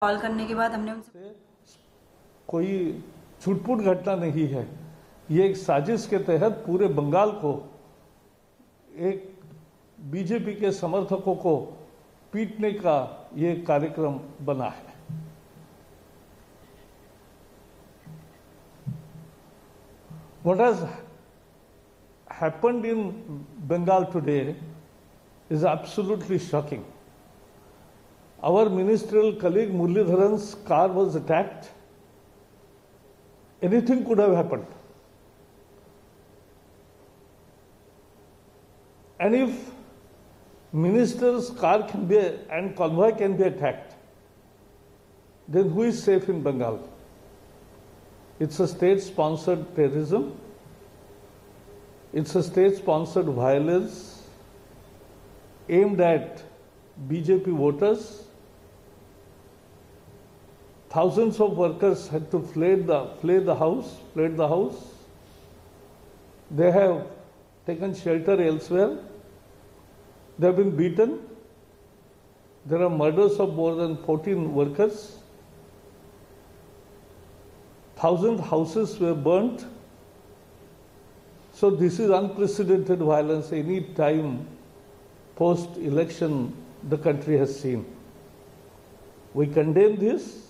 Call करने के बाद हमने उनसे कोई छुटपुट घटना नहीं है। ये एक साजिश के तहत पूरे बंगाल को एक बीजेपी के समर्थकों को पीटने का ये कार्यक्रम बना है। What has happened in Bengal today is absolutely shocking. Our ministerial colleague Muralidharan's car was attacked. Anything could have happened. And if minister's car can be and convoy can be attacked, then who is safe in Bengal? It's a state-sponsored terrorism. It's a state-sponsored violence aimed at BJP voters. Thousands of workers had to flee the house. They have taken shelter elsewhere. They have been beaten. There are murders of more than 14 workers. Thousand houses were burnt. So this is unprecedented violence any time post-election the country has seen. We condemn this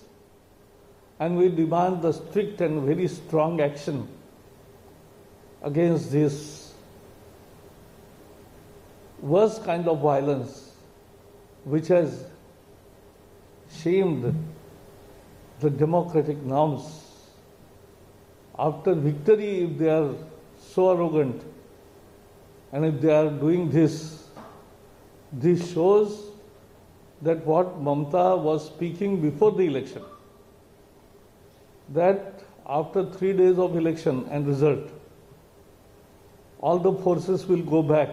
and we demand the strict and very strong action against this worst kind of violence which has shamed the democratic norms. After victory, if they are so arrogant and if they are doing this shows that what Mamata was speaking before the election, that after 3 days of election and result, all the forces will go back.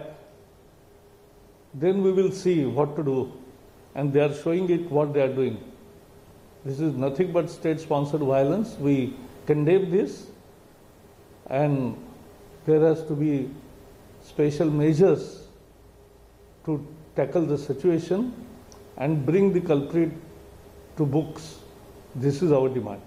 Then we will see what to do. And they are showing it what they are doing. This is nothing but state-sponsored violence. We condemn this. And there has to be special measures to tackle the situation and bring the culprit to books. This is our demand.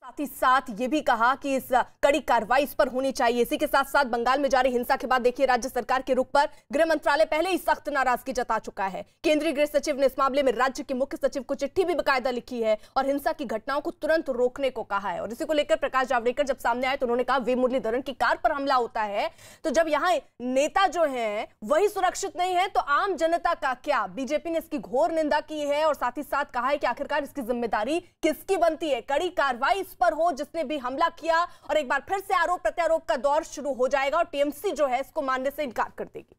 साथ ही साथ ये भी कहा कि इस कड़ी कार्रवाई इस पर होनी चाहिए। इसी के साथ साथ बंगाल में जारी हिंसा के बाद देखिए राज्य सरकार के रुख पर गृह मंत्रालय पहले ही सख्त नाराजगी जता चुका है। केंद्रीय गृह सचिव ने इस मामले में राज्य के मुख्य सचिव को चिट्ठी भी बकायदा लिखी है और हिंसा की घटनाओं को तुरंत रोकने को कहा है। और इसी को लेकर प्रकाश जावड़ेकर जब सामने आए तो उन्होंने कहा वी मुरलीधरन की कार पर हमला होता है तो जब यहाँ नेता जो है वही सुरक्षित नहीं है तो आम जनता का क्या। बीजेपी ने इसकी घोर निंदा की है और साथ ही साथ कहा है कि आखिरकार इसकी जिम्मेदारी किसकी बनती है। कड़ी कार्रवाई इस पर हो जिसने भी हमला किया और एक बार फिर से आरोप प्रत्यारोप का दौर शुरू हो जाएगा और टीएमसी जो है इसको मानने से इनकार कर देगी।